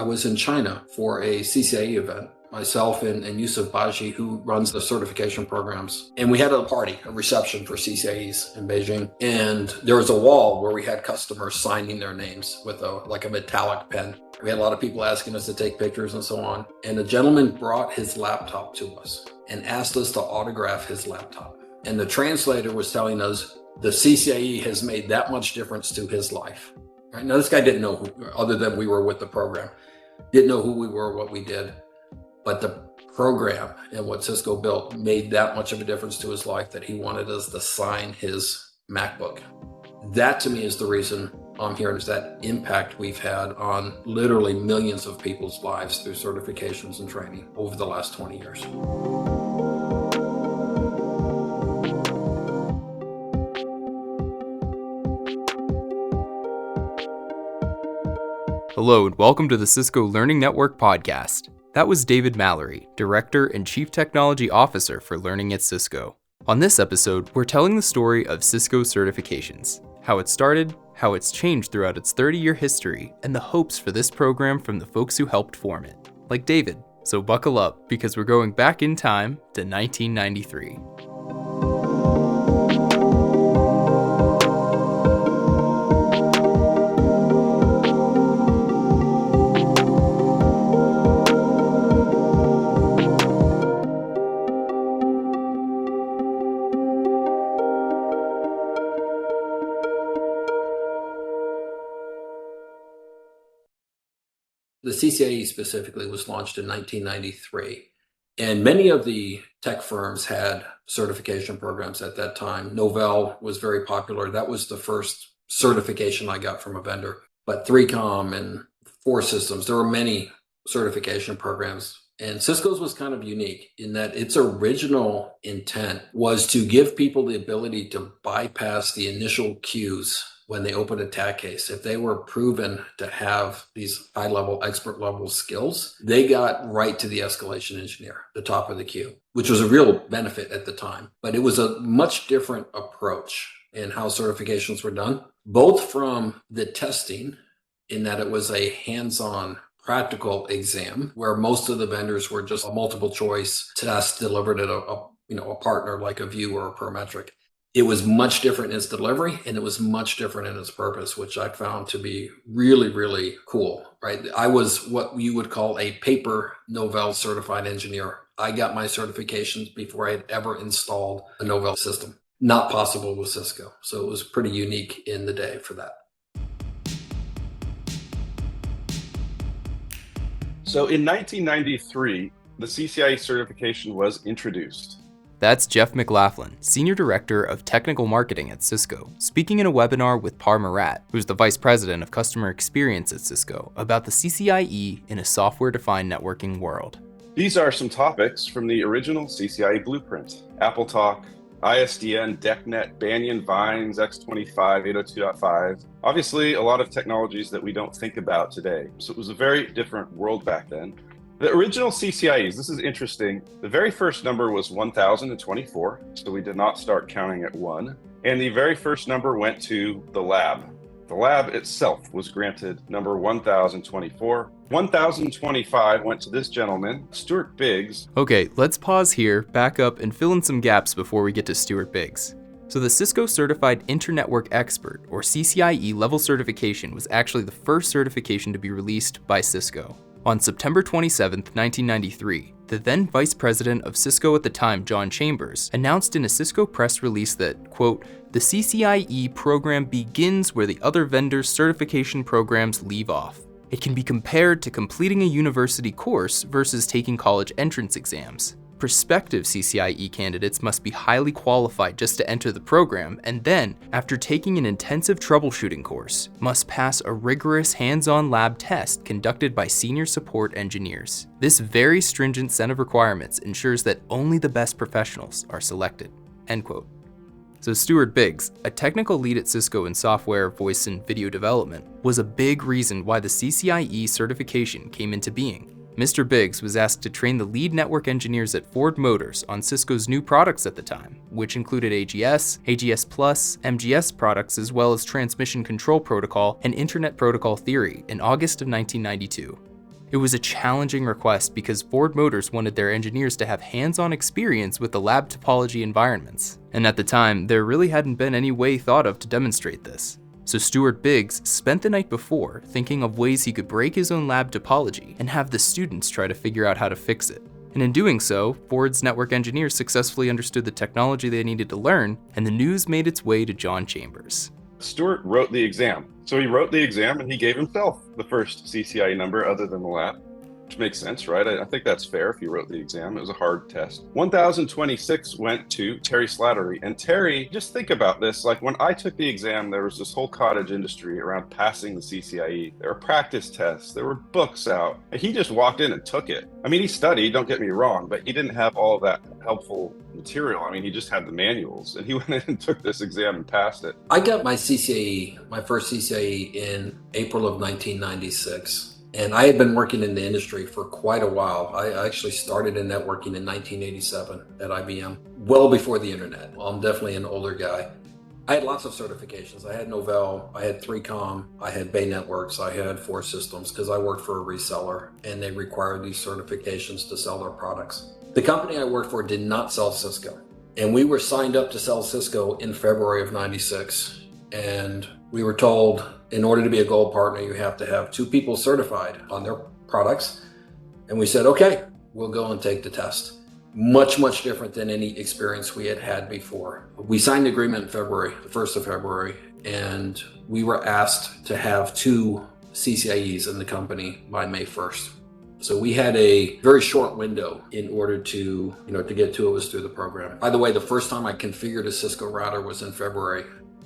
I was in China for a CCIE event, myself and Yusuf Baji, who runs the certification programs. And we had a party, a reception for CCIEs in Beijing. And there was a wall where we had customers signing their names with a metallic pen. We had a lot of people asking us to take pictures and so on. And a gentleman brought his laptop to us and asked us to autograph his laptop. And the translator was telling us the CCIE has made that much difference to his life. Right? Now, this guy didn't know who, other than we were with the program, didn't know who we were, what we did. But the program and what Cisco built made that much of a difference to his life that he wanted us to sign his MacBook. That to me is the reason I'm here, is that impact we've had on literally millions of people's lives through certifications and training over the last 20 years. Hello and welcome to the Cisco Learning Network podcast. That was David Mallory, Director and Chief Technology Officer for Learning at Cisco. On this episode, we're telling the story of Cisco Certifications, how it started, how it's changed throughout its 30-year history, and the hopes for this program from the folks who helped form it, like David. So buckle up, because we're going back in time to 1993. The CCIE specifically was launched in 1993, and many of the tech firms had certification programs at that time. Novell was very popular. That was the first certification I got from a vendor. But 3Com and 4Systems, there were many certification programs. And Cisco's was kind of unique in that its original intent was to give people the ability to bypass the initial queues when they open a TAC case. If they were proven to have these high-level, expert-level skills, they got right to the escalation engineer, the top of the queue, which was a real benefit at the time. But it was a much different approach in how certifications were done, both from the testing, in that it was a hands-on practical exam, where most of the vendors were just a multiple choice test delivered at a partner like a View or a Prometric. It was much different in its delivery, and it was much different in its purpose, which I found to be really, really cool, right? I was what you would call a paper Novell certified engineer. I got my certifications before I had ever installed a Novell system. Not possible with Cisco. So it was pretty unique in the day for that. So in 1993, the CCIE certification was introduced. That's Jeff McLaughlin, Senior Director of Technical Marketing at Cisco, speaking in a webinar with Par Marat, who's the Vice President of Customer Experience at Cisco, about the CCIE in a software-defined networking world. These are some topics from the original CCIE blueprint: AppleTalk, ISDN, DECnet, Banyan, Vines, X25, 802.5. Obviously, a lot of technologies that we don't think about today. So it was a very different world back then. The original CCIEs, this is interesting, the very first number was 1024, so we did not start counting at 1. And the very first number went to the lab. The lab itself was granted number 1024. 1025 went to this gentleman, Stuart Biggs. Okay, let's pause here, back up, and fill in some gaps before we get to Stuart Biggs. So the Cisco Certified Internetwork Expert, or CCIE level certification, was actually the first certification to be released by Cisco. On September 27, 1993, the then Vice President of Cisco at the time, John Chambers, announced in a Cisco press release that, quote, "The CCIE program begins where the other vendors' certification programs leave off. It can be compared to completing a university course versus taking college entrance exams. Prospective CCIE candidates must be highly qualified just to enter the program, and then, after taking an intensive troubleshooting course, must pass a rigorous hands-on lab test conducted by senior support engineers. This very stringent set of requirements ensures that only the best professionals are selected." End quote. So Stuart Biggs, a technical lead at Cisco in software, voice, and video development, was a big reason why the CCIE certification came into being. Mr. Biggs was asked to train the lead network engineers at Ford Motors on Cisco's new products at the time, which included AGS, AGS Plus, MGS products, as well as Transmission Control Protocol and Internet Protocol Theory in August of 1992. It was a challenging request because Ford Motors wanted their engineers to have hands-on experience with the lab topology environments, and at the time, there really hadn't been any way thought of to demonstrate this. So Stuart Biggs spent the night before thinking of ways he could break his own lab topology and have the students try to figure out how to fix it. And in doing so, Ford's network engineers successfully understood the technology they needed to learn, and the news made its way to John Chambers. Stuart wrote the exam. So he wrote the exam and he gave himself the first CCIE number other than the lab, which makes sense, right? I think that's fair if he wrote the exam. It was a hard test. 1,026 went to Terry Slattery. And Terry, just think about this. Like when I took the exam, there was this whole cottage industry around passing the CCIE. There were practice tests. There were books out. And he just walked in and took it. I mean, he studied, don't get me wrong, but he didn't have all of that helpful material. I mean, he just had the manuals and he went in and took this exam and passed it. I got my CCIE, my first CCIE in April of 1996. And I had been working in the industry for quite a while. I actually started in networking in 1987 at IBM, well before the internet. I'm definitely an older guy. I had lots of certifications. I had Novell, I had 3Com, I had Bay Networks, I had 4 Systems because I worked for a reseller and they required these certifications to sell their products. The company I worked for did not sell Cisco. And we were signed up to sell Cisco in February of 96. And we were told, in order to be a gold partner, you have to have 2 people certified on their products. And we said, okay, we'll go and take the test. Much, much different than any experience we had had before. We signed the agreement in February, the 1st of February, and we were asked to have 2 CCIEs in the company by May 1st. So we had a very short window in order to get 2 of us through the program. By the way, the first time I configured a Cisco router was in February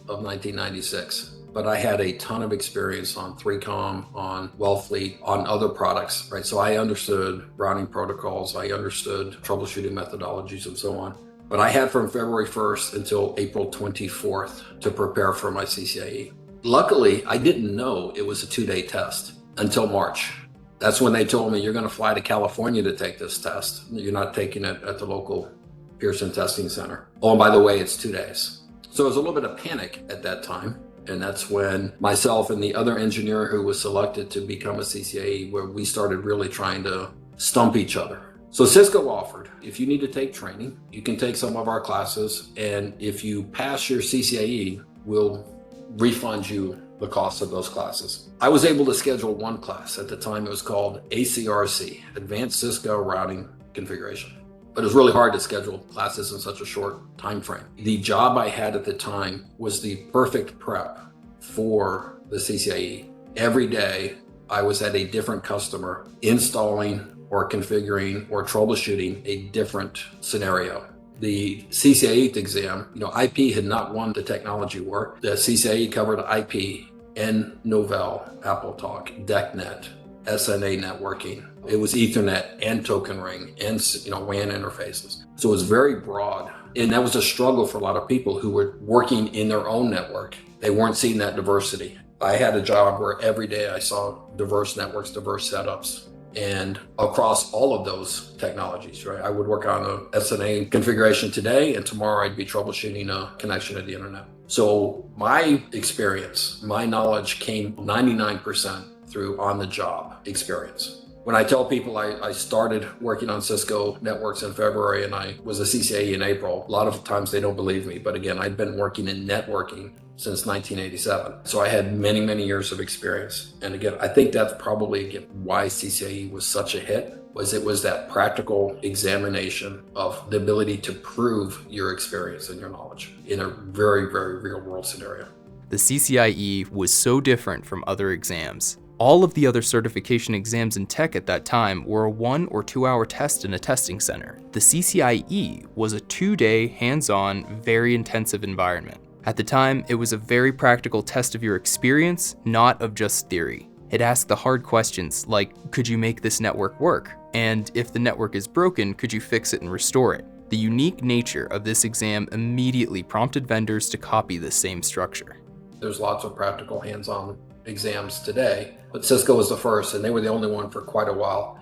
of 1996. But I had a ton of experience on 3Com, on Wellfleet, on other products, right? So I understood routing protocols, I understood troubleshooting methodologies and so on. But I had from February 1st until April 24th to prepare for my CCIE. Luckily, I didn't know it was a 2-day test until March. That's when they told me, you're gonna fly to California to take this test. You're not taking it at the local Pearson Testing Center. Oh, and by the way, it's 2 days. So there was a little bit of panic at that time. And that's when myself and the other engineer who was selected to become a CCIE, where we started really trying to stump each other. So Cisco offered, if you need to take training, you can take some of our classes. And if you pass your CCIE, we'll refund you the cost of those classes. I was able to schedule 1 class. At the time, it was called ACRC, Advanced Cisco Routing Configuration. But it was really hard to schedule classes in such a short time frame. The job I had at the time was the perfect prep for the CCIE. Every day, I was at a different customer installing or configuring or troubleshooting a different scenario. The CCIE exam, IP had not won the technology war. The CCIE covered IP and Novell, AppleTalk, DECnet, SNA networking. It was Ethernet and token ring and WAN interfaces. So it was very broad. And that was a struggle for a lot of people who were working in their own network. They weren't seeing that diversity. I had a job where every day I saw diverse networks, diverse setups, and across all of those technologies, right? I would work on a SNA configuration today, and tomorrow I'd be troubleshooting a connection to the internet. So my experience, my knowledge came 99% through on-the-job experience. When I tell people I started working on Cisco networks in February and I was a CCIE in April, a lot of times they don't believe me. But again, I'd been working in networking since 1987. So I had many, many years of experience. And again, I think that's probably why CCIE was such a hit, was it was that practical examination of the ability to prove your experience and your knowledge in a very, very real world scenario. The CCIE was so different from other exams. All of the other certification exams in tech at that time were a 1 or 2 hour test in a testing center. The CCIE was a 2-day, hands-on, very intensive environment. At the time, it was a very practical test of your experience, not of just theory. It asked the hard questions like, could you make this network work? And if the network is broken, could you fix it and restore it? The unique nature of this exam immediately prompted vendors to copy the same structure. There's lots of practical hands-on exams today, but Cisco was the first, and they were the only one for quite a while.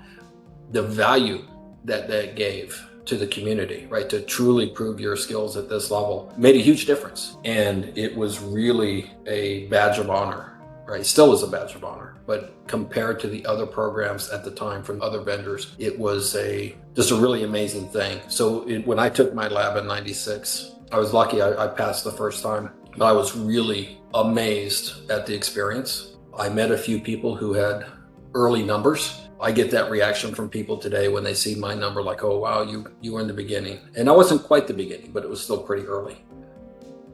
The value that gave to the community, right, to truly prove your skills at this level made a huge difference. And it was really a badge of honor right? Still is a badge of honor, but compared to the other programs at the time from other vendors, it was just a really amazing thing. So when I took my lab in 96, I was lucky I passed the first time, but I was really amazed at the experience. I met a few people who had early numbers. I get that reaction from people today when they see my number, like, oh, wow, you were in the beginning. And I wasn't quite the beginning, but it was still pretty early.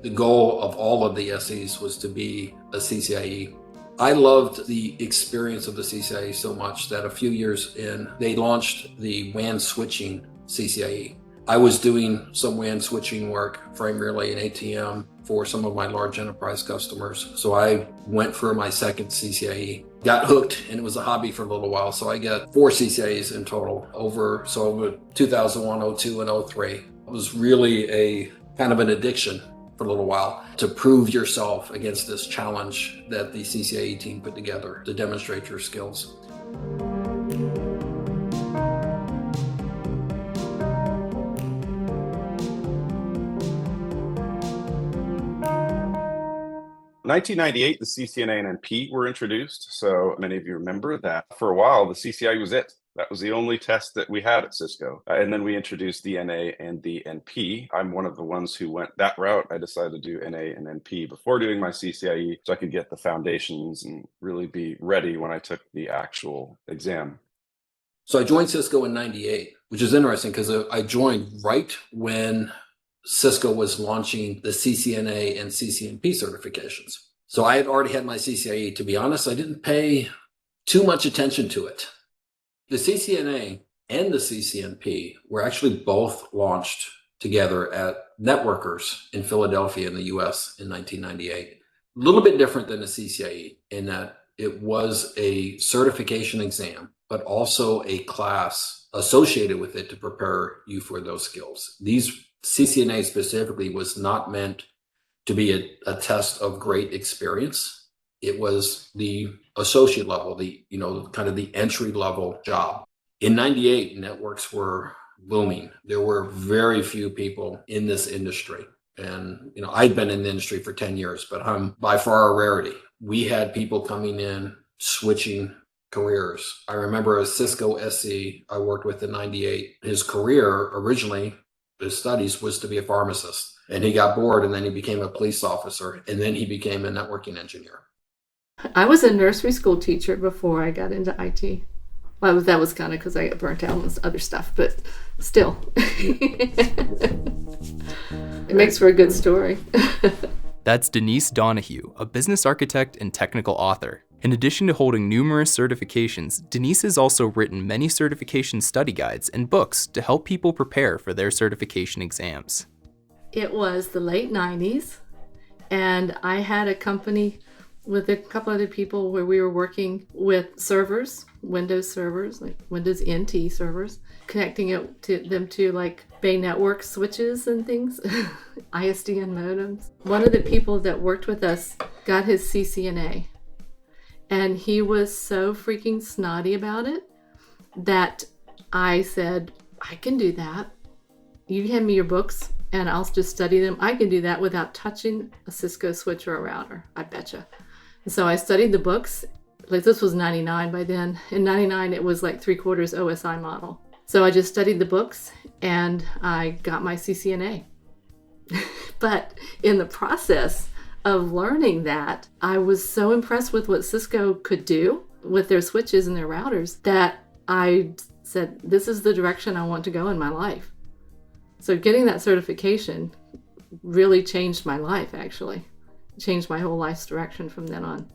The goal of all of the SEs was to be a CCIE. I loved the experience of the CCIE so much that a few years in, they launched the WAN switching CCIE. I was doing some WAN switching work, frame relay and ATM for some of my large enterprise customers. So I went for my second CCIE, got hooked, and it was a hobby for a little while. So I got 4 CCIEs in total over 2001, 02, and 03. It was really a kind of an addiction for a little while to prove yourself against this challenge that the CCIE team put together to demonstrate your skills. In 1998, the CCNA and NP were introduced. So many of you remember that for a while, the CCIE was it. That was the only test that we had at Cisco. And then we introduced the NA and the NP. I'm one of the ones who went that route. I decided to do NA and NP before doing my CCIE so I could get the foundations and really be ready when I took the actual exam. So I joined Cisco in 98, which is interesting because I joined right when Cisco was launching the CCNA and CCNP certifications. So I had already had my CCIE. To be honest, I didn't pay too much attention to it. The CCNA and the CCNP were actually both launched together at Networkers in Philadelphia in the US in 1998. A little bit different than the CCIE in that it was a certification exam, but also a class associated with it to prepare you for those skills. These CCNA specifically was not meant to be a test of great experience. It was the associate level, kind of the entry level job. In 98, networks were booming. There were very few people in this industry. And, I'd been in the industry for 10 years, but I'm by far a rarity. We had people coming in, switching careers. I remember a Cisco SE I worked with in 98. His career originally, his studies was to be a pharmacist, and he got bored and then he became a police officer, and then he became a networking engineer. I was a nursery school teacher before I got into IT. Well, that was kind of because I got burnt out on other stuff, but still. It makes for a good story. That's Denise Donohue, a business architect and technical author. In addition to holding numerous certifications, Denise has also written many certification study guides and books to help people prepare for their certification exams. It was the late 90s, and I had a company with a couple other people where we were working with servers, Windows servers, like Windows NT servers, connecting them to like Bay Network switches and things, ISDN modems. One of the people that worked with us got his CCNA. And he was so freaking snotty about it that I said, I can do that. You hand me your books and I'll just study them. I can do that without touching a Cisco switch or a router, I betcha. And so I studied the books. Like this was 99 by then. In 99, it was like 3/4 OSI model. So I just studied the books and I got my CCNA. But in the process of learning that, I was so impressed with what Cisco could do with their switches and their routers that I said, this is the direction I want to go in my life. So getting that certification really changed my life, actually. Changed my whole life's direction from then on.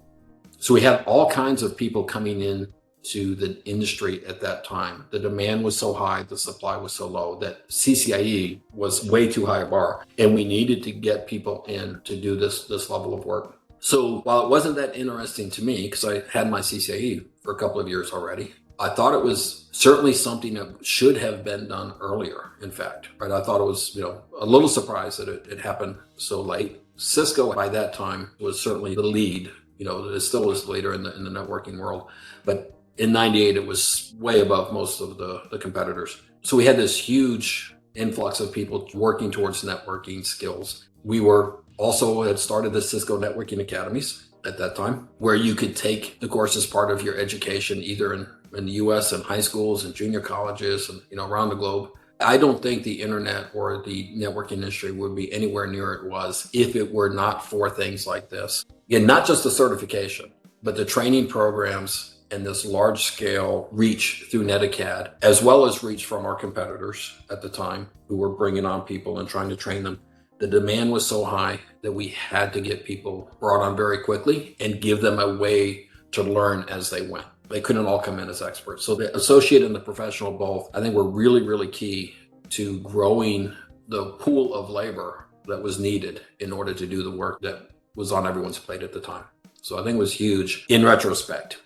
So we had all kinds of people coming in to the industry at that time. The demand was so high, the supply was so low that CCIE was way too high a bar, and we needed to get people in to do this level of work. So while it wasn't that interesting to me, because I had my CCIE for a couple of years already, I thought it was certainly something that should have been done earlier, in fact, right? I thought it was, a little surprised that it happened so late. Cisco by that time was certainly the lead, it still is the leader in the networking world, but in 98, it was way above most of the competitors. So we had this huge influx of people working towards networking skills. We had started the Cisco networking academies. at that time, where you could take the course as part of your education, either in the US and high schools and junior colleges and around the globe. I don't think the internet or the network industry would be anywhere near it was if it were not for things like this. Again, not just the certification, but the training programs and this large scale reach through NetAcad, as well as reach from our competitors at the time who were bringing on people and trying to train them. The demand was so high that we had to get people brought on very quickly and give them a way to learn as they went. They couldn't all come in as experts. So the associate and the professional both, I think, were really, really key to growing the pool of labor that was needed in order to do the work that was on everyone's plate at the time. So I think it was huge in retrospect.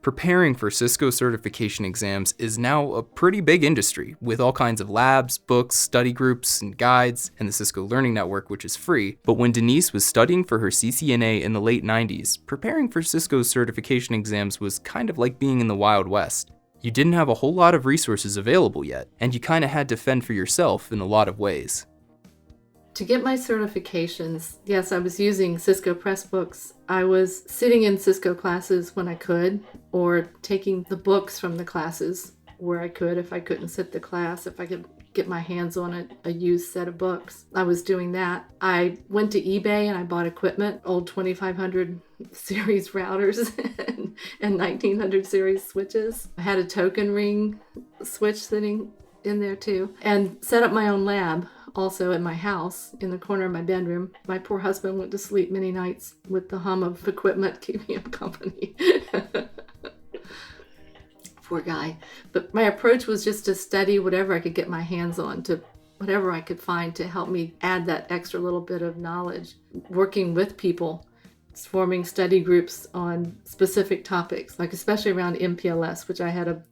Preparing for Cisco certification exams is now a pretty big industry, with all kinds of labs, books, study groups, and guides, and the Cisco Learning Network, which is free. But when Denise was studying for her CCNA in the late 90s, preparing for Cisco's certification exams was kind of like being in the Wild West. You didn't have a whole lot of resources available yet, and you kind of had to fend for yourself in a lot of ways. To get my certifications, yes, I was using Cisco Pressbooks. I was sitting in Cisco classes when I could, or taking the books from the classes where I could. If I couldn't sit the class, if I could get my hands on a used set of books, I was doing that. I went to eBay and I bought equipment, old 2500 series routers and 1900 series switches. I had a token ring switch sitting in there too, and set up my own lab. Also at my house, in the corner of my bedroom. My poor husband went to sleep many nights with the hum of equipment keeping him company. Poor guy. But my approach was just to study whatever I could get my hands on, to whatever I could find to help me add that extra little bit of knowledge. Working with people, forming study groups on specific topics, like especially around MPLS, which I had a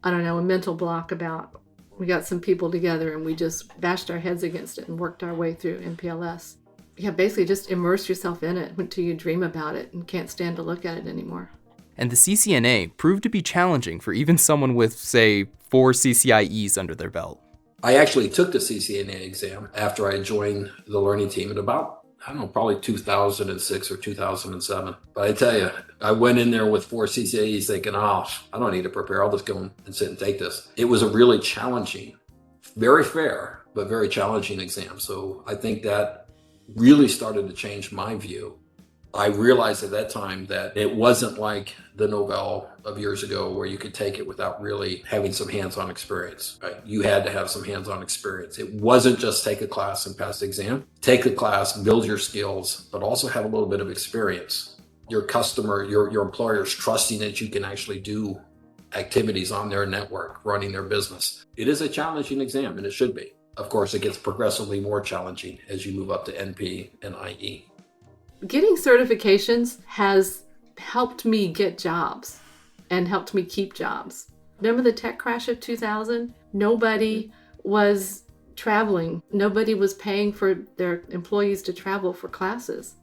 mental block about. We got some people together and we just bashed our heads against it and worked our way through MPLS. Yeah, basically just immerse yourself in it until you dream about it and can't stand to look at it anymore. And the CCNA proved to be challenging for even someone with, say, 4 CCIEs under their belt. I actually took the CCNA exam after I joined the learning team at about, probably 2006 or 2007. But I tell you, I went in there with 4 CCIEs thinking, I don't need to prepare. I'll just go and sit and take this. It was a really challenging, very fair, but very challenging exam. So I think that really started to change my view. I realized at that time that it wasn't like the Novell of years ago where you could take it without really having some hands-on experience. Right? You had to have some hands-on experience. It wasn't just take a class and pass the exam. Take the class, build your skills, but also have a little bit of experience. Your customer, your employers trusting that you can actually do activities on their network, running their business. It is a challenging exam, and it should be. Of course, it gets progressively more challenging as you move up to NP and IE. Getting certifications has helped me get jobs and helped me keep jobs. Remember the tech crash of 2000? Nobody was traveling. Nobody was paying for their employees to travel for classes.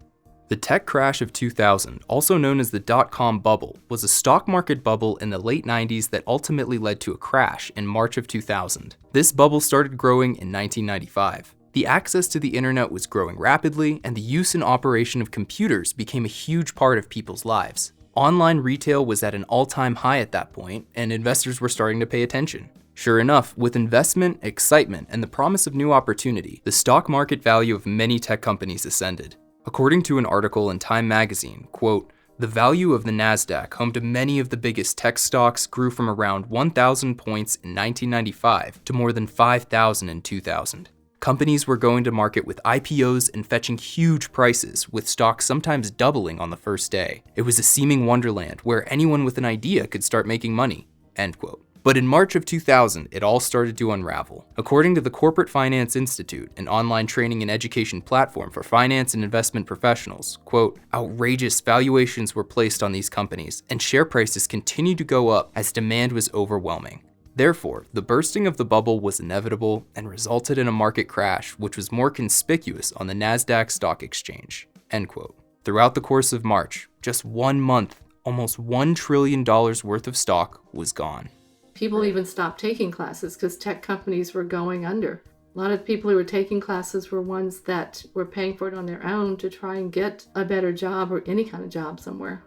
The tech crash of 2000, also known as the dot-com bubble, was a stock market bubble in the late 90s that ultimately led to a crash in March of 2000. This bubble started growing in 1995. The access to the internet was growing rapidly, and the use and operation of computers became a huge part of people's lives. Online retail was at an all-time high at that point, and investors were starting to pay attention. Sure enough, with investment, excitement, and the promise of new opportunity, the stock market value of many tech companies ascended. According to an article in Time magazine, quote, "The value of the NASDAQ, home to many of the biggest tech stocks, grew from around 1,000 points in 1995 to more than 5,000 in 2000. Companies were going to market with IPOs and fetching huge prices, with stocks sometimes doubling on the first day. It was a seeming wonderland where anyone with an idea could start making money." End quote. But in March of 2000, it all started to unravel. According to the Corporate Finance Institute, an online training and education platform for finance and investment professionals, quote, "Outrageous valuations were placed on these companies, and share prices continued to go up as demand was overwhelming. Therefore, the bursting of the bubble was inevitable and resulted in a market crash which was more conspicuous on the NASDAQ stock exchange." End quote. Throughout the course of March, just 1 month, almost $1 trillion worth of stock was gone. People even stopped taking classes because tech companies were going under. A lot of people who were taking classes were ones that were paying for it on their own to try and get a better job or any kind of job somewhere.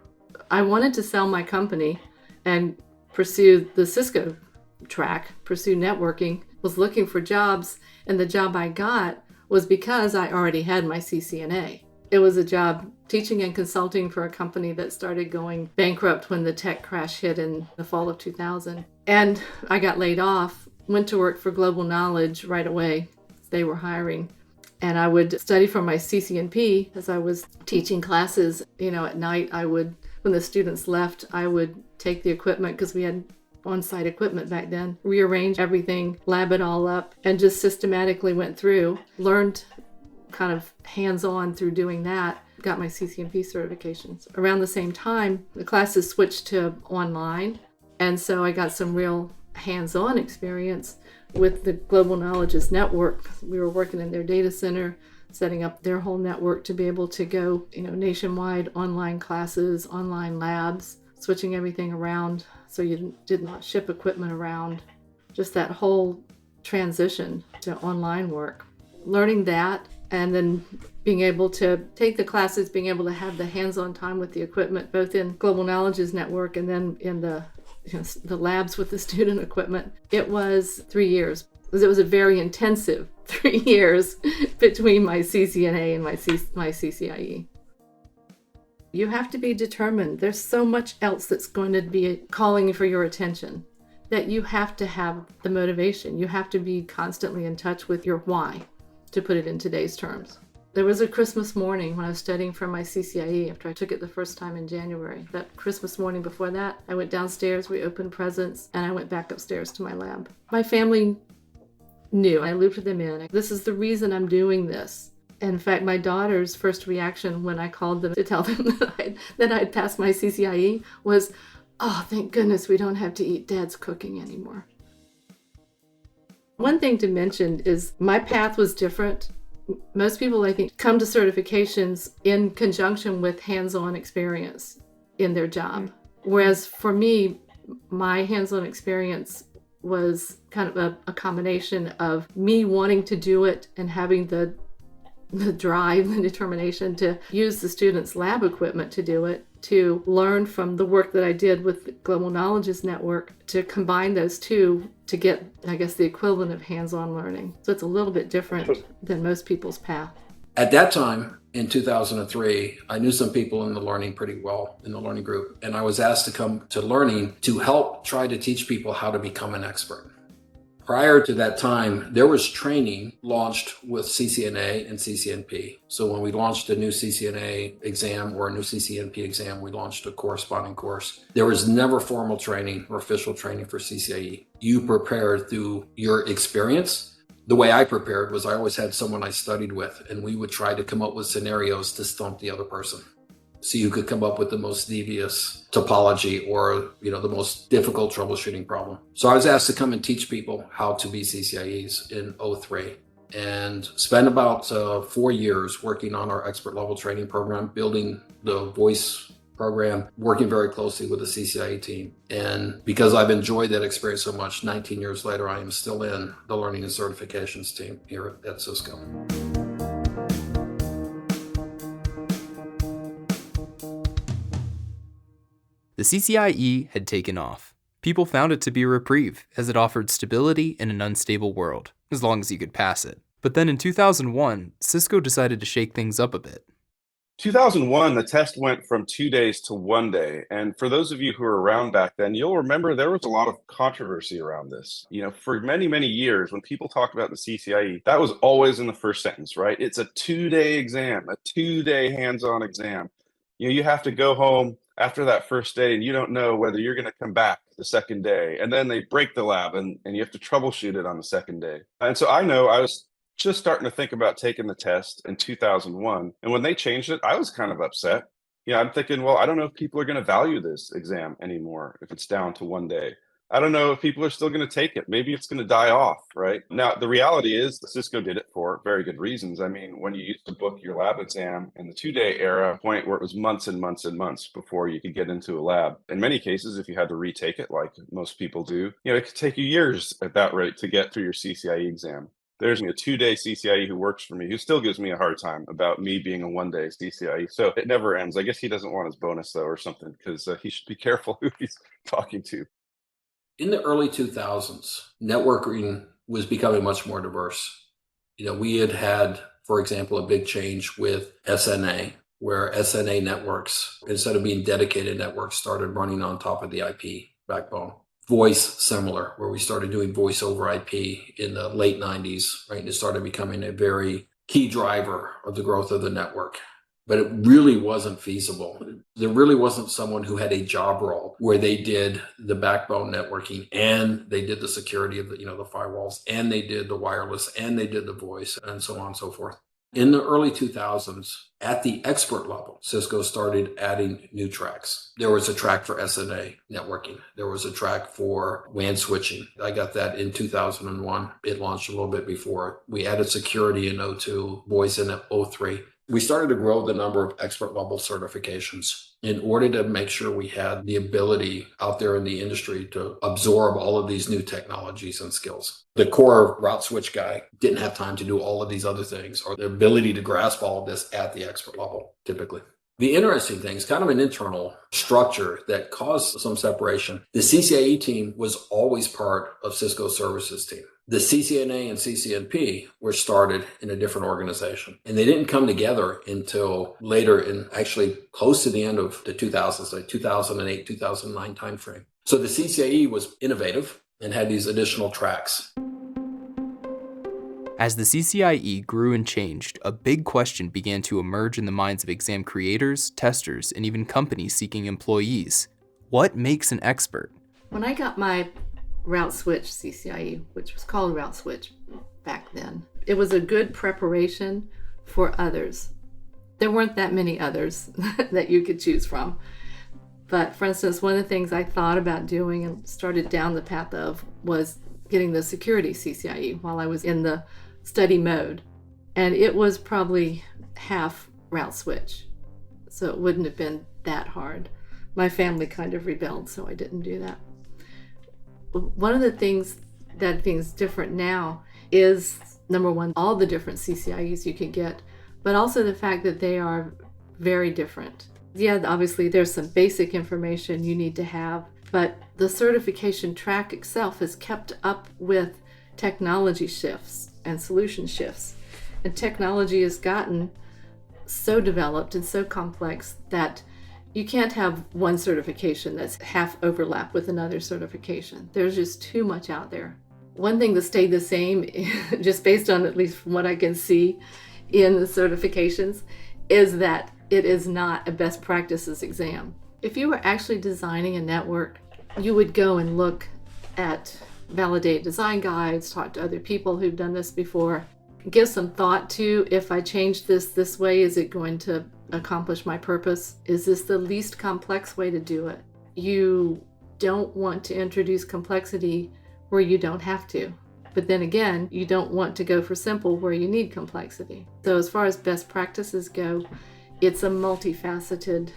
I wanted to sell my company and pursue the Cisco track, pursue networking, was looking for jobs, and the job I got was because I already had my CCNA. It was a job teaching and consulting for a company that started going bankrupt when the tech crash hit in the fall of 2000. And I got laid off, went to work for Global Knowledge right away. They were hiring. And I would study for my CCNP as I was teaching classes. At night when the students left, I would take the equipment, because we had on-site equipment back then, rearrange everything, lab it all up, and just systematically went through, learned kind of hands-on through doing that, got my CCNP certifications. Around the same time, the classes switched to online, and so I got some real hands-on experience with the Global Knowledge's network. We were working in their data center, setting up their whole network to be able to go, nationwide online classes, online labs, switching everything around so you did not ship equipment around. Just that whole transition to online work. Learning that, and then being able to take the classes, being able to have the hands-on time with the equipment, both in Global Knowledge's network and then in the labs with the student equipment. It was 3 years. It was a very intensive 3 years between my CCNA and my CCIE. You have to be determined. There's so much else that's going to be calling for your attention that you have to have the motivation. You have to be constantly in touch with your why, to put it in today's terms. There was a Christmas morning when I was studying for my CCIE after I took it the first time in January. That Christmas morning before that, I went downstairs, we opened presents, and I went back upstairs to my lab. My family knew. I looped them in. This is the reason I'm doing this. In fact, my daughter's first reaction when I called them to tell them that I'd passed my CCIE was, "Oh, thank goodness we don't have to eat Dad's cooking anymore." One thing to mention is my path was different. Most people, I think, come to certifications in conjunction with hands-on experience in their job. Whereas for me, my hands-on experience was kind of a combination of me wanting to do it and having the drive, the determination to use the students' lab equipment to do it, to learn from the work that I did with the Global Knowledge's network, to combine those two to get, I guess, the equivalent of hands-on learning. So it's a little bit different than most people's path. At that time, in 2003, I knew some people in the learning pretty well, in the learning group, and I was asked to come to learning to help try to teach people how to become an expert. Prior to that time, there was training launched with CCNA and CCNP. So when we launched a new CCNA exam or a new CCNP exam, we launched a corresponding course. There was never formal training or official training for CCIE. You prepared through your experience. The way I prepared was I always had someone I studied with, and we would try to come up with scenarios to stump the other person. So you could come up with the most devious topology or, the most difficult troubleshooting problem. So I was asked to come and teach people how to be CCIEs in 2003 and spent about 4 years working on our expert level training program, building the voice program, working very closely with the CCIE team. And because I've enjoyed that experience so much, 19 years later, I am still in the learning and certifications team here at Cisco. The CCIE had taken off. People found it to be a reprieve, as it offered stability in an unstable world, as long as you could pass it. But then in 2001, Cisco decided to shake things up a bit. 2001, the test went from 2 days to 1 day. And for those of you who were around back then, you'll remember there was a lot of controversy around this. For many, many years, when people talked about the CCIE, that was always in the first sentence, right? It's a 2-day exam, a 2-day hands-on exam. You have to go home after that first day and you don't know whether you're going to come back the second day. And then they break the lab and you have to troubleshoot it on the second day. And so I know I was just starting to think about taking the test in 2001. And when they changed it, I was kind of upset. I'm thinking, well, I don't know if people are going to value this exam anymore if it's down to 1 day. I don't know if people are still going to take it. Maybe it's going to die off, right? Now, the reality is Cisco did it for very good reasons. I mean, when you used to book your lab exam in the 2-day era, point where it was months and months and months before you could get into a lab. In many cases, if you had to retake it, like most people do, it could take you years at that rate to get through your CCIE exam. There's a 2-day CCIE who works for me who still gives me a hard time about me being a 1-day CCIE. So it never ends. I guess he doesn't want his bonus though or something, because he should be careful who he's talking to. In the early 2000s, networking was becoming much more diverse. We had, for example, a big change with SNA, where SNA networks, instead of being dedicated networks, started running on top of the IP backbone. Voice, similar, where we started doing voice over IP in the late 90s, right? And it started becoming a very key driver of the growth of the network. But it really wasn't feasible. There really wasn't someone who had a job role where they did the backbone networking and they did the security of the firewalls, and they did the wireless, and they did the voice, and so on and so forth. In the early 2000s, at the expert level, Cisco started adding new tracks. There was a track for SNA networking. There was a track for WAN switching. I got that in 2001. It launched a little bit before. We added security in 02, voice in 03. We started to grow the number of expert level certifications in order to make sure we had the ability out there in the industry to absorb all of these new technologies and skills. The core route switch guy didn't have time to do all of these other things, or the ability to grasp all of this at the expert level, typically. The interesting thing is kind of an internal structure that caused some separation. The CCIE team was always part of Cisco Services team. The CCNA and CCNP were started in a different organization, and they didn't come together until later, in actually close to the end of the 2000s, like 2008, 2009 timeframe. So the CCIE was innovative and had these additional tracks. As the CCIE grew and changed, a big question began to emerge in the minds of exam creators, testers, and even companies seeking employees. What makes an expert? When I got my route switch CCIE, which was called route switch back then, it was a good preparation for others. There weren't that many others that you could choose from. But for instance, one of the things I thought about doing and started down the path of was getting the security CCIE while I was in the study mode. And it was probably half route switch. So it wouldn't have been that hard. My family kind of rebelled, so I didn't do that. One of the things that I think is different now is, number one, all the different CCIEs you can get, but also the fact that they are very different. Yeah, obviously there's some basic information you need to have, but the certification track itself has kept up with technology shifts and solution shifts. And technology has gotten so developed and so complex that you can't have one certification that's half overlap with another certification. There's just too much out there. One thing that stayed the same, just based on at least from what I can see in the certifications, is that it is not a best practices exam. If you were actually designing a network, you would go and look at validate design guides, talk to other people who've done this before, give some thought to, if I change this way, is it going to accomplish my purpose? Is this the least complex way to do it? You don't want to introduce complexity where you don't have to. But then again, you don't want to go for simple where you need complexity. So as far as best practices go, it's a multifaceted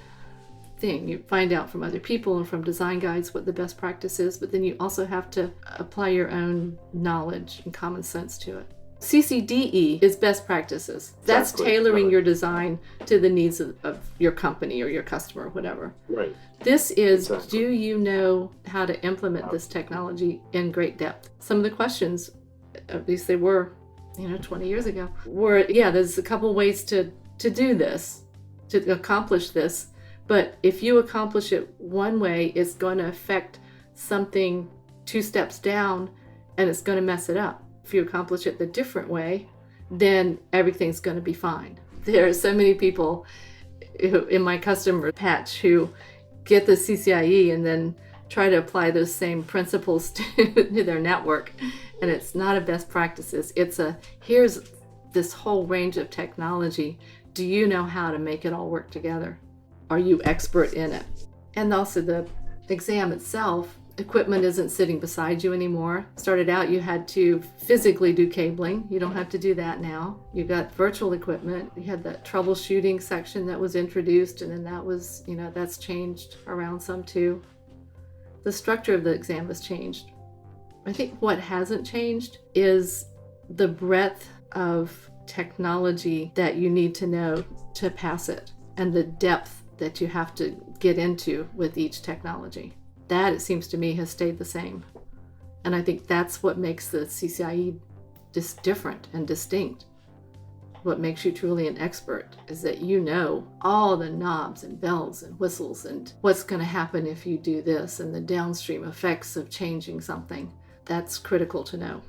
thing. You find out from other people and from design guides what the best practice is, but then you also have to apply your own knowledge and common sense to it. CCDE is best practices. That's tailoring your design to the needs of your company or your customer or whatever. Right. This is, do you know how to implement this technology in great depth? Some of the questions, at least they were, 20 years ago, were, there's a couple ways to do this, to accomplish this. But if you accomplish it one way, it's going to affect something 2 steps down and it's going to mess it up. If you accomplish it the different way, then everything's going to be fine. There are so many people in my customer patch who get the CCIE and then try to apply those same principles to their network. And it's not a best practices. It's here's this whole range of technology. Do you know how to make it all work together? Are you expert in it? And also the exam itself, equipment isn't sitting beside you anymore. Started out, you had to physically do cabling. You don't have to do that now. You got virtual equipment. You had that troubleshooting section that was introduced, and then that was, that's changed around some too. The structure of the exam has changed. I think what hasn't changed is the breadth of technology that you need to know to pass it, and the depth that you have to get into with each technology. That, it seems to me, has stayed the same. And I think that's what makes the CCIE just different and distinct. What makes you truly an expert is that you know all the knobs and bells and whistles and what's going to happen if you do this and the downstream effects of changing something. That's critical to know.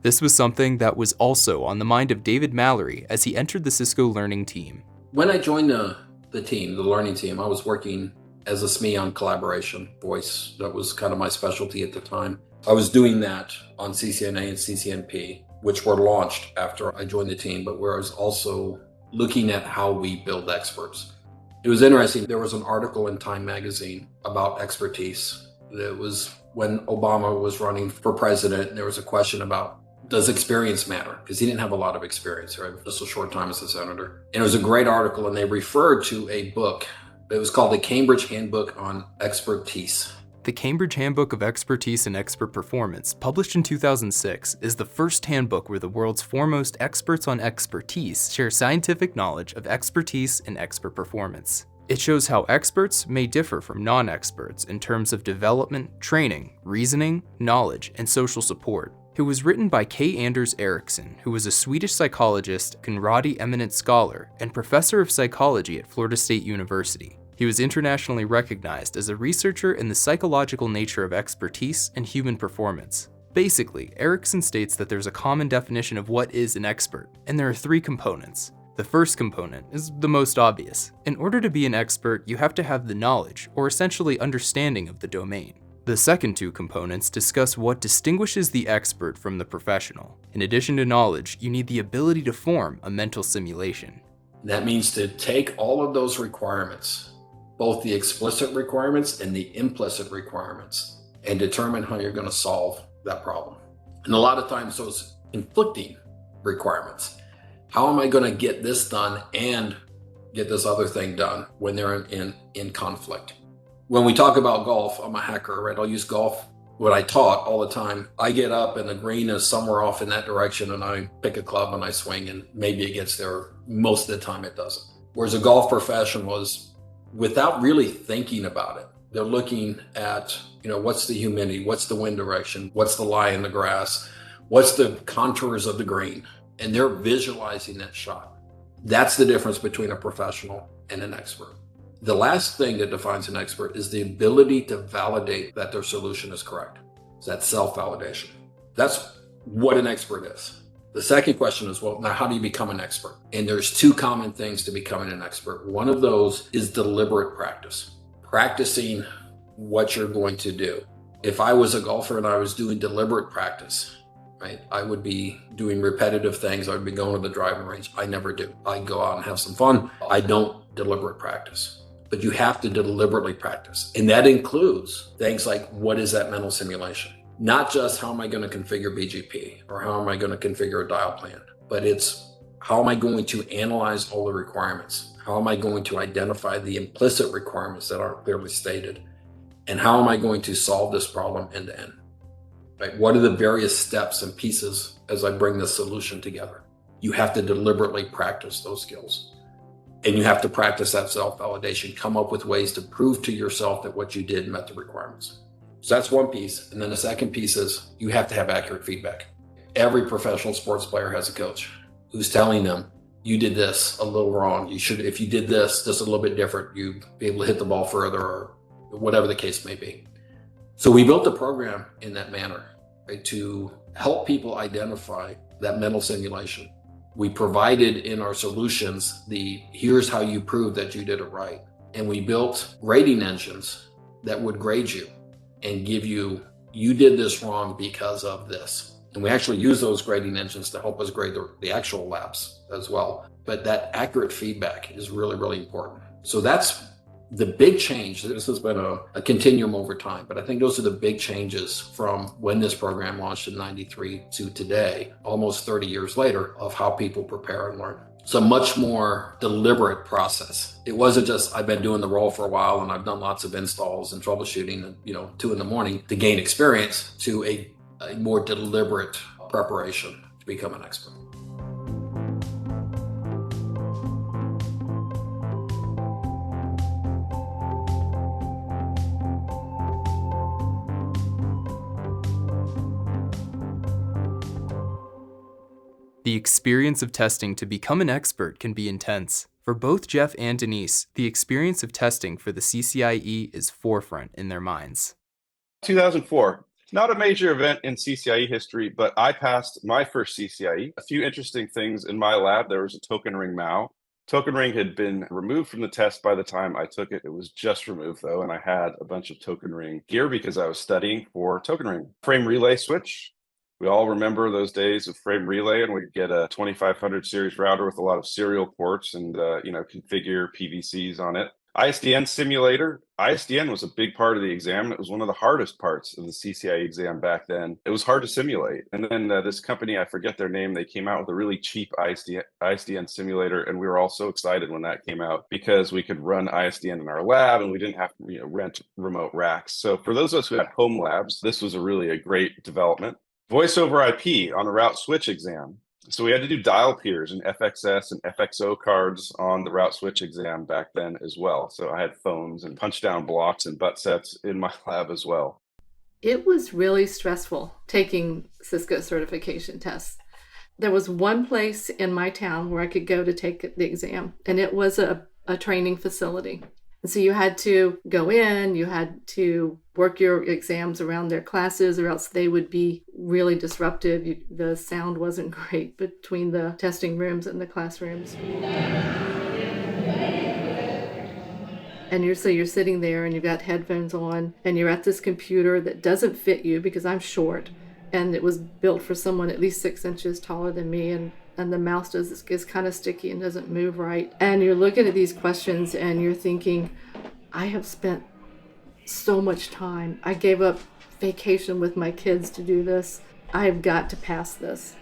This was something that was also on the mind of David Mallory as he entered the Cisco Learning team. When I joined the team, the learning team, I was working as a SME on collaboration, voice. That was kind of my specialty at the time. I was doing that on CCNA and CCNP, which were launched after I joined the team, but where I was also looking at how we build experts. It was interesting. There was an article in Time magazine about expertise. It was when Obama was running for president, and there was a question about, does experience matter? Because he didn't have a lot of experience, right? Just a short time as a senator. And it was a great article, and they referred to a book. It was called the Cambridge Handbook on Expertise. The Cambridge Handbook of Expertise and Expert Performance, published in 2006, is the first handbook where the world's foremost experts on expertise share scientific knowledge of expertise and expert performance. It shows how experts may differ from non-experts in terms of development, training, reasoning, knowledge, and social support. It was written by K. Anders Ericsson, who was a Swedish psychologist, Conradi Eminent Scholar, and professor of psychology at Florida State University. He was internationally recognized as a researcher in the psychological nature of expertise and human performance. Basically, Ericsson states that there's a common definition of what is an expert, and there are three components. The first component is the most obvious. In order to be an expert, you have to have the knowledge, or essentially understanding of the domain. The second two components discuss what distinguishes the expert from the professional. In addition to knowledge, you need the ability to form a mental simulation. That means to take all of those requirements, both the explicit requirements and the implicit requirements, and determine how you're going to solve that problem. And a lot of times those conflicting requirements. How am I going to get this done and get this other thing done when they're in conflict? When we talk about golf, I'm a hacker, right? I'll use golf, what I taught all the time. I get up and the green is somewhere off in that direction and I pick a club and I swing and maybe it gets there. Most of the time it doesn't. Whereas a golf professional was, without really thinking about it, they're looking at, what's the humidity, what's the wind direction, what's the lie in the grass, what's the contours of the green, and they're visualizing that shot. That's the difference between a professional and an expert. The last thing that defines an expert is the ability to validate that their solution is correct. So that's self-validation. That's what an expert is. The second question is, well, now how do you become an expert? And there's two common things to becoming an expert. One of those is deliberate practice, practicing what you're going to do. If I was a golfer and I was doing deliberate practice, right, I would be doing repetitive things. I would be going to the driving range. I never do. I go out and have some fun. I don't deliberate practice. But you have to deliberately practice. And that includes things like, what is that mental simulation? Not just how am I going to configure BGP or how am I going to configure a dial plan, but it's how am I going to analyze all the requirements? How am I going to identify the implicit requirements that aren't clearly stated? And how am I going to solve this problem end to end? Right? What are the various steps and pieces as I bring this solution together? You have to deliberately practice those skills. And you have to practice that self-validation, come up with ways to prove to yourself that what you did met the requirements. So that's one piece. And then the second piece is you have to have accurate feedback. Every professional sports player has a coach who's telling them, you did this a little wrong. You should, if you did this just a little bit different, you'd be able to hit the ball further or whatever the case may be. So we built a program in that manner, right, to help people identify that mental simulation. We provided in our solutions here's how you prove that you did it right. And we built grading engines that would grade you and give you did this wrong because of this. And we actually use those grading engines to help us grade the actual labs as well. But that accurate feedback is really, really important. So that's the big change. This has been a continuum over time, but I think those are the big changes from when this program launched in '93 to today, almost 30 years later, of how people prepare and learn. It's a much more deliberate process. It wasn't just, I've been doing the role for a while and I've done lots of installs and troubleshooting at 2 a.m. to gain experience, to a more deliberate preparation. become an expert. The experience of testing to become an expert can be intense. For both Jeff and Denise, the experience of testing for the CCIE is forefront in their minds. 2004, not a major event in CCIE history, but I passed my first CCIE. A few interesting things in my lab. There was a token ring MAU. Token ring had been removed from the test by the time I took it. It was just removed though, and I had a bunch of token ring gear because I was studying for token ring. Frame relay switch. We all remember those days of frame relay, and we'd get a 2500 series router with a lot of serial ports and configure PVCs on it. ISDN simulator. ISDN was a big part of the exam. It was one of the hardest parts of the CCIE exam back then. It was hard to simulate. And then this company, I forget their name, they came out with a really cheap ISDN simulator, and we were all so excited when that came out because we could run ISDN in our lab and we didn't have to rent remote racks. So for those of us who had home labs, this was a great development. Voice over IP on the route switch exam. So we had to do dial peers and FXS and FXO cards on the route switch exam back then as well. So I had phones and punch down blocks and butt sets in my lab as well. It was really stressful taking Cisco certification tests. There was one place in my town where I could go to take the exam, and it was a training facility. And so you had to go in, you had to work your exams around their classes, or else they would be really disruptive. The sound wasn't great between the testing rooms and the classrooms. And you're sitting there and you've got headphones on and you're at this computer that doesn't fit you because I'm short, and it was built for someone at least 6 inches taller than me, and the mouse is kind of sticky and doesn't move right. And you're looking at these questions and you're thinking, I have spent so much time. I gave up vacation with my kids to do this. I have got to pass this.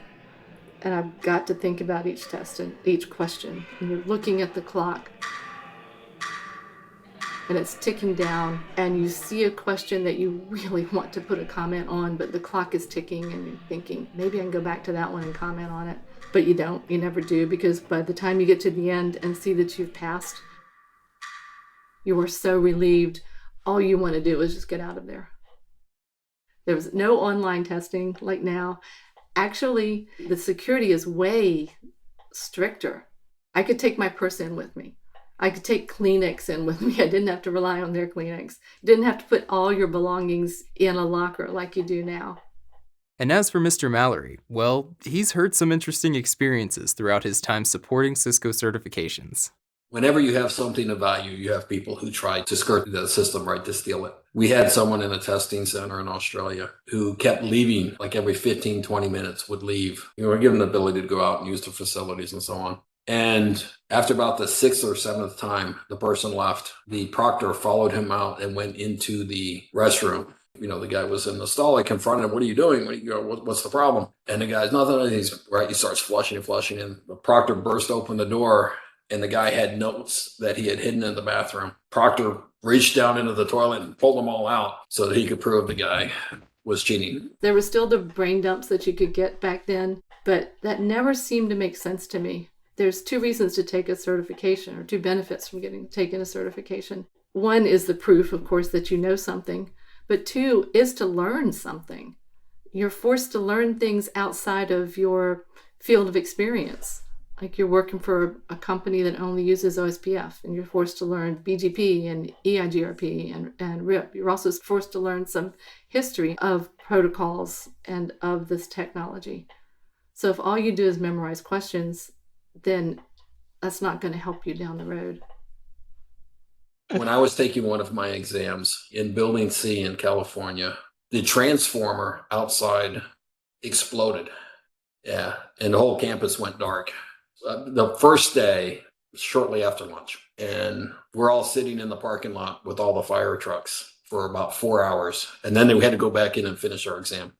And I've got to think about each test and each question. And you're looking at the clock and it's ticking down, and you see a question that you really want to put a comment on, but the clock is ticking and you're thinking, maybe I can go back to that one and comment on it. But you don't, you never do, because by the time you get to the end and see that you've passed, you are so relieved. All you want to do is just get out of there. There was no online testing like now. Actually, the security is way stricter. I could take my purse in with me. I could take Kleenex in with me. I didn't have to rely on their Kleenex. You didn't have to put all your belongings in a locker like you do now. And as for Mr. Mallory, well, he's heard some interesting experiences throughout his time supporting Cisco certifications. Whenever you have something of value, you have people who try to skirt the system, right, to steal it. We had someone in a testing center in Australia who kept leaving, like every 15, 20 minutes would leave. We were given the ability to go out and use the facilities and so on. And after about the 6th or 7th time the person left, the proctor followed him out and went into the restroom. The guy was in the stall. I confronted him. What are you doing? What's the problem? And the guy's nothing. He starts flushing. And the proctor burst open the door, and the guy had notes that he had hidden in the bathroom. Proctor reached down into the toilet and pulled them all out so that he could prove the guy was cheating. There were still the brain dumps that you could get back then, but that never seemed to make sense to me. There's 2 reasons to take a certification, or 2 benefits from taking a certification. One is the proof, of course, that you know something, but 2 is to learn something. You're forced to learn things outside of your field of experience. Like you're working for a company that only uses OSPF, and you're forced to learn BGP and EIGRP and RIP. You're also forced to learn some history of protocols and of this technology. So if all you do is memorize questions, then that's not going to help you down the road. When I was taking one of my exams in Building C in California, the transformer outside exploded. Yeah, and the whole campus went dark. The first day, shortly after lunch, and we're all sitting in the parking lot with all the fire trucks for about 4 hours, and then we had to go back in and finish our exam.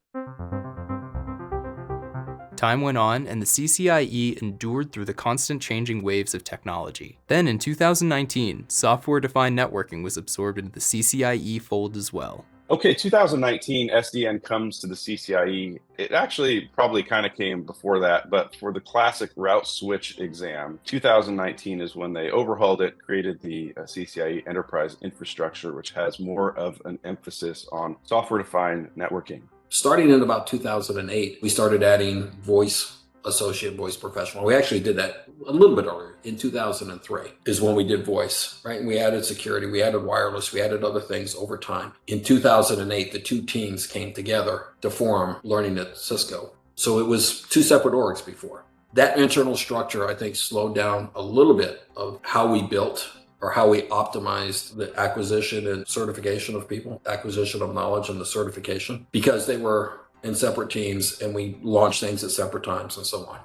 Time went on, and the CCIE endured through the constant changing waves of technology. Then in 2019, software-defined networking was absorbed into the CCIE fold as well. Okay, 2019, SDN comes to the CCIE. It actually probably kind of came before that, but for the classic route switch exam, 2019 is when they overhauled it, created the CCIE Enterprise Infrastructure, which has more of an emphasis on software-defined networking. Starting in about 2008, we started adding voice associate, voice professional. We actually did that a little bit earlier. In 2003 is when we did voice, right? And we added security, we added wireless, we added other things over time. In 2008, the two teams came together to form Learning at Cisco. So it was two separate orgs before. That internal structure, I think, slowed down a little bit of how we built or how we optimized the acquisition and certification of people, acquisition of knowledge and the certification, because they were in separate teams and we launched things at separate times and so on.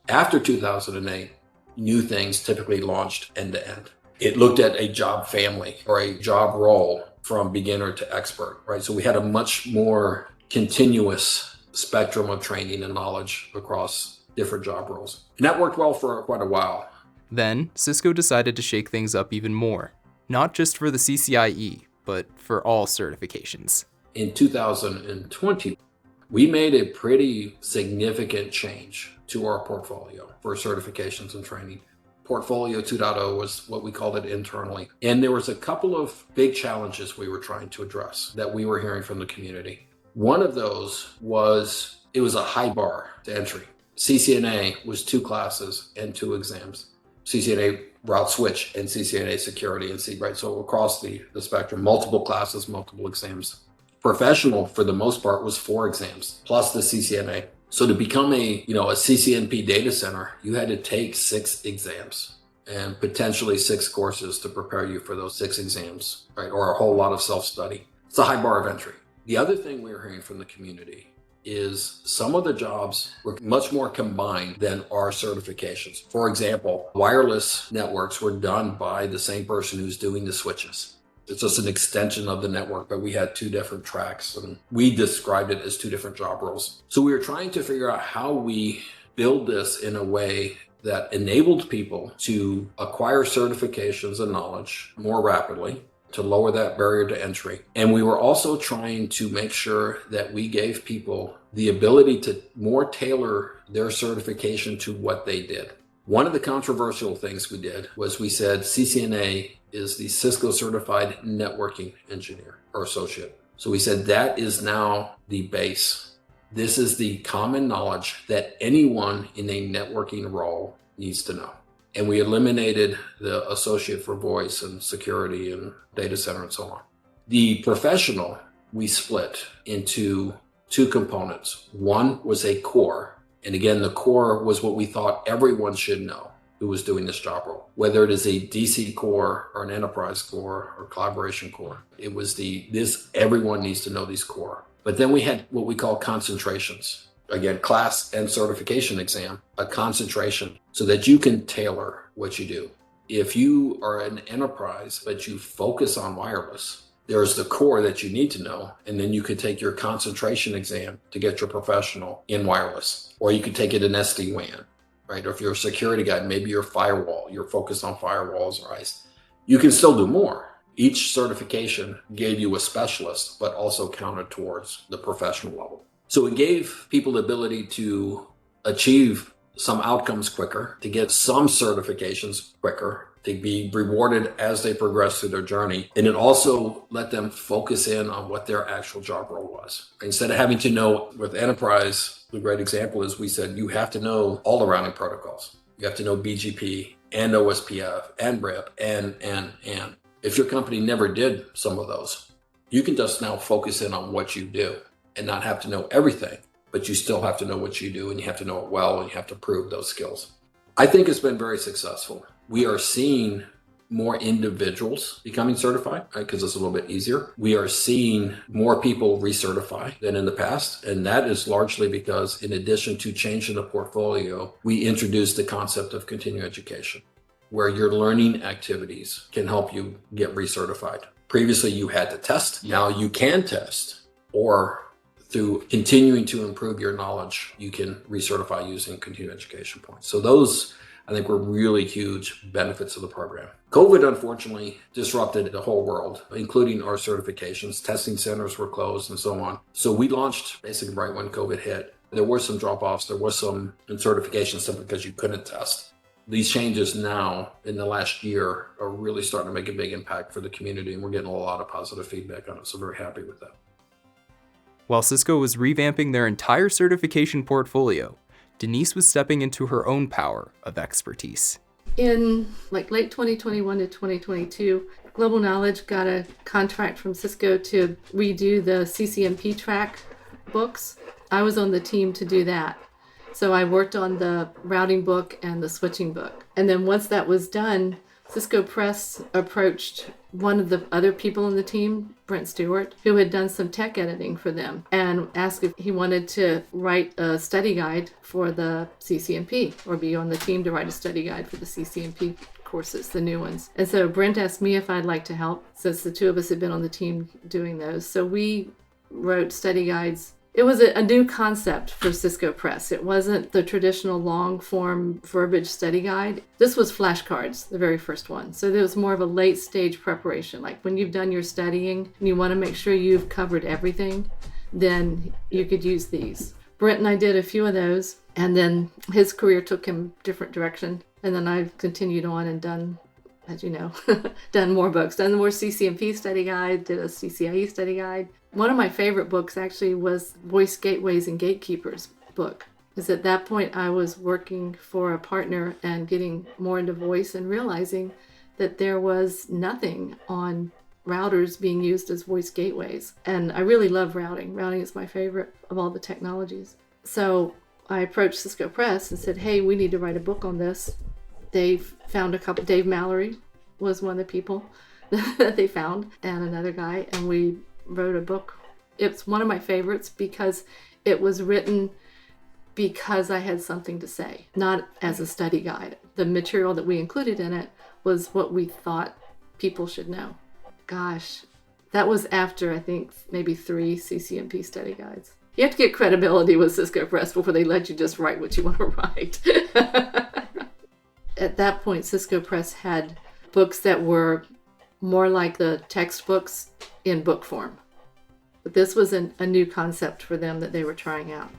After 2008, new things typically launched end to end. It looked at a job family or a job role from beginner to expert, right? So we had a much more continuous spectrum of training and knowledge across different job roles. And that worked well for quite a while. Then, Cisco decided to shake things up even more, not just for the CCIE, but for all certifications. In 2020, we made a pretty significant change to our portfolio for certifications and training. Portfolio 2.0 was what we called it internally. And there was a couple of big challenges we were trying to address that we were hearing from the community. One of those was it was a high bar to entry. CCNA was 2 classes and 2 exams. CCNA route switch and CCNA security and right? So across the spectrum, multiple classes, multiple exams. Professional, for the most part, was 4 exams plus the CCNA. So to become a CCNP data center, you had to take 6 exams and potentially 6 courses to prepare you for those 6 exams, right? Or a whole lot of self-study. It's a high bar of entry. The other thing we were hearing from the community is some of the jobs were much more combined than our certifications. For example, wireless networks were done by the same person who's doing the switches. It's just an extension of the network, but we had 2 different tracks and we described it as 2 different job roles. So we were trying to figure out how we build this in a way that enabled people to acquire certifications and knowledge more rapidly, to lower that barrier to entry. And we were also trying to make sure that we gave people the ability to more tailor their certification to what they did. One of the controversial things we did was we said CCNA is the Cisco Certified Networking Engineer or Associate. So we said that is now the base. This is the common knowledge that anyone in a networking role needs to know. And we eliminated the associate for voice and security and data center and so on. The professional, we split into 2 components. One was a core. And again, the core was what we thought everyone should know who was doing this job role, whether it is a DC core or an enterprise core or collaboration core. It was everyone needs to know these core. But then we had what we call concentrations. Again, class and certification exam, a concentration so that you can tailor what you do. If you are an enterprise, but you focus on wireless, there's the core that you need to know, and then you could take your concentration exam to get your professional in wireless, or you could take it in SD-WAN, right? Or if you're a security guy, maybe you're firewall, you're focused on firewalls or ICE. You can still do more. Each certification gave you a specialist, but also counted towards the professional level. So it gave people the ability to achieve some outcomes quicker, to get some certifications quicker, to be rewarded as they progress through their journey. And it also let them focus in on what their actual job role was. Instead of having to know with enterprise, the great example is we said, you have to know all the routing protocols. You have to know BGP and OSPF and RIP and. If your company never did some of those, you can just now focus in on what you do and not have to know everything, but you still have to know what you do and you have to know it well and you have to prove those skills. I think it's been very successful. We are seeing more individuals becoming certified, right? Because it's a little bit easier. We are seeing more people recertify than in the past. And that is largely because in addition to changing the portfolio, we introduced the concept of continuing education, where your learning activities can help you get recertified. Previously, you had to test. Now you can test, or through continuing to improve your knowledge, you can recertify using continuing education points. So those, I think were really huge benefits of the program. COVID, unfortunately, disrupted the whole world, including our certifications. Testing centers were closed and so on. So we launched basically right when COVID hit. There were some drop-offs. There was some in certification simply because you couldn't test. These changes now in the last year are really starting to make a big impact for the community, and we're getting a lot of positive feedback on it. So very happy with that. While Cisco was revamping their entire certification portfolio, Denise was stepping into her own power of expertise. In late 2021 to 2022, Global Knowledge got a contract from Cisco to redo the CCNP track books. I was on the team to do that. So I worked on the routing book and the switching book. And then once that was done, Cisco Press approached one of the other people on the team, Brent Stewart, who had done some tech editing for them, and asked if he wanted to write a study guide for the CCNP, or be on the team to write a study guide for the CCNP courses, the new ones. And so Brent asked me if I'd like to help, since the two of us had been on the team doing those. So we wrote study guides. It was a new concept for Cisco Press. It wasn't the traditional long form verbiage study guide. This was flashcards, the very first one. So there was more of a late stage preparation. Like when you've done your studying and you want to make sure you've covered everything, then you could use these. Brent and I did a few of those, and then his career took him a different direction. And then I've continued on and done, as you know, done more books, done more CCNP study guide, did a CCIE study guide. One of my favorite books actually was Voice Gateways and Gatekeepers book. Because at that point I was working for a partner and getting more into voice and realizing that there was nothing on routers being used as voice gateways. And I really love routing. Routing is my favorite of all the technologies. So I approached Cisco Press and said, hey, we need to write a book on this. They found a couple. Dave Mallory was one of the people that they found, and another guy, and we wrote a book. It's one of my favorites because it was written because I had something to say, not as a study guide. The material that we included in it was what we thought people should know. Gosh, that was after, I think, maybe 3 CCNP study guides. You have to get credibility with Cisco Press before they let you just write what you want to write. At that point, Cisco Press had books that were more like the textbooks in book form. But this was a new concept for them that they were trying out.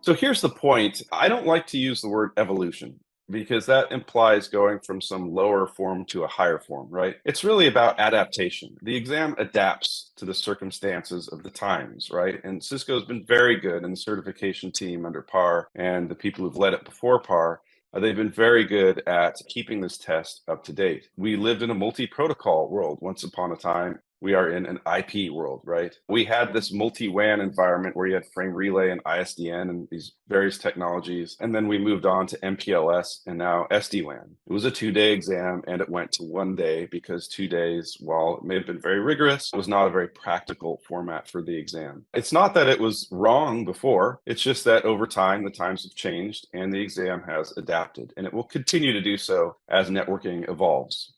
So here's the point. I don't like to use the word evolution, because that implies going from some lower form to a higher form, right? It's really about adaptation. The exam adapts to the circumstances of the times, right? And Cisco's been very good, and the certification team under PAR and the people who've led it before PAR, they've been very good at keeping this test up to date. We lived in a multi-protocol world once upon a time. We are in an IP world, right? We had this multi-WAN environment where you had frame relay and ISDN and these various technologies. And then we moved on to MPLS and now SD-WAN. It was a 2-day exam, and it went to 1 day because 2 days, while it may have been very rigorous, was not a very practical format for the exam. It's not that it was wrong before. It's just that over time, the times have changed and the exam has adapted, and it will continue to do so as networking evolves.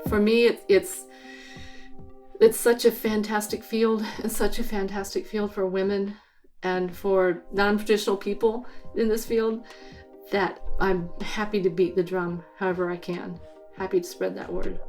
For me, it's such a fantastic field, and such a fantastic field for women and for non-traditional people in this field, that I'm happy to beat the drum however I can. Happy to spread that word.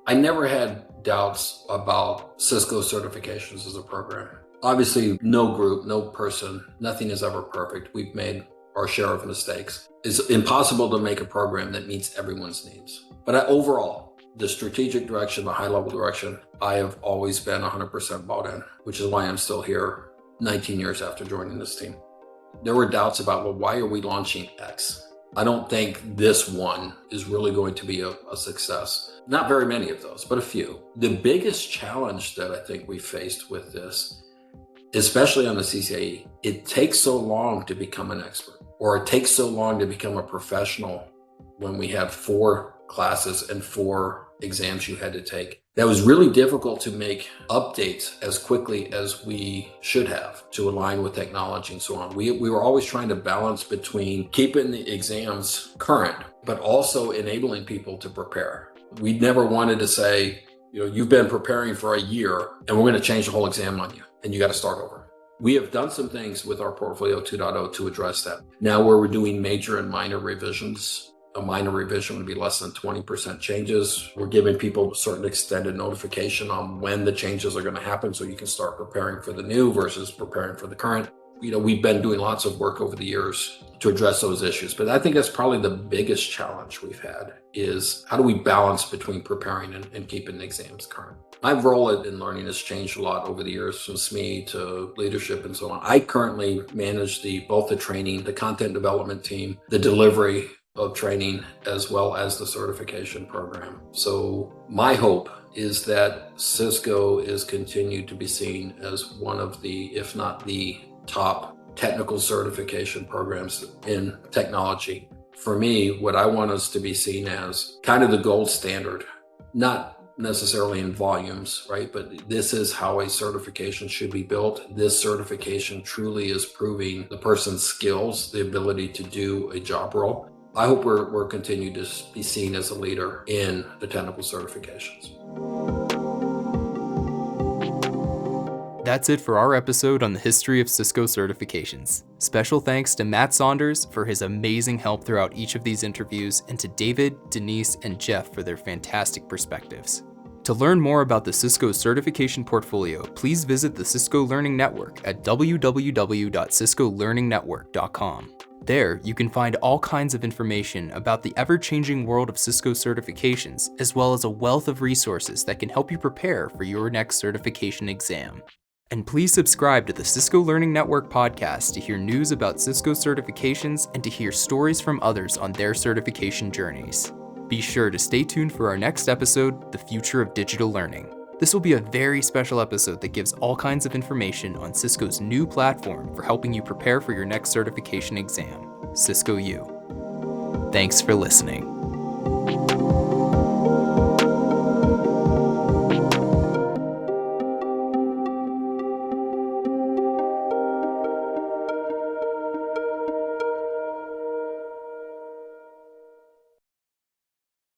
I never had doubts about Cisco Certifications as a program. Obviously, no group, no person, nothing is ever perfect. We've made our share of mistakes. It's impossible to make a program that meets everyone's needs. But overall, the strategic direction, the high-level direction, I have always been 100% bought in, which is why I'm still here 19 years after joining this team. There were doubts about, well, why are we launching X? I don't think this one is really going to be a success. Not very many of those, but a few. The biggest challenge that I think we faced with this, especially on the CCIE, it takes so long to become an expert, or it takes so long to become a professional when we had 4 classes and 4 exams you had to take. That was really difficult to make updates as quickly as we should have to align with technology and so on. We were always trying to balance between keeping the exams current, but also enabling people to prepare. We never wanted to say, you've been preparing for a year and we're going to change the whole exam on you and you got to start over. We have done some things with our Portfolio 2.0 to address that. Now where we're doing major and minor revisions, a minor revision would be less than 20% changes. We're giving people a certain extended notification on when the changes are going to happen so you can start preparing for the new versus preparing for the current. We've been doing lots of work over the years to address those issues, but I think that's probably the biggest challenge we've had is how do we balance between preparing and keeping the exams current? My role in learning has changed a lot over the years, from SME to leadership and so on. I currently manage both the training, the content development team, the delivery of training, as well as the certification program. So my hope is that Cisco is continued to be seen as one of the, if not the top technical certification programs in technology. For me, what I want us to be seen as kind of the gold standard, not necessarily in volumes, right? But this is how a certification should be built. This certification truly is proving the person's skills, the ability to do a job role. I hope we're continued to be seen as a leader in the technical certifications. That's it for our episode on the history of Cisco certifications. Special thanks to Matt Saunders for his amazing help throughout each of these interviews, and to David, Denise, and Jeff for their fantastic perspectives. To learn more about the Cisco certification portfolio, please visit the Cisco Learning Network at www.ciscolearningnetwork.com. There, you can find all kinds of information about the ever-changing world of Cisco certifications, as well as a wealth of resources that can help you prepare for your next certification exam. And please subscribe to the Cisco Learning Network podcast to hear news about Cisco certifications and to hear stories from others on their certification journeys. Be sure to stay tuned for our next episode, The Future of Digital Learning. This will be a very special episode that gives all kinds of information on Cisco's new platform for helping you prepare for your next certification exam, Cisco U. Thanks for listening.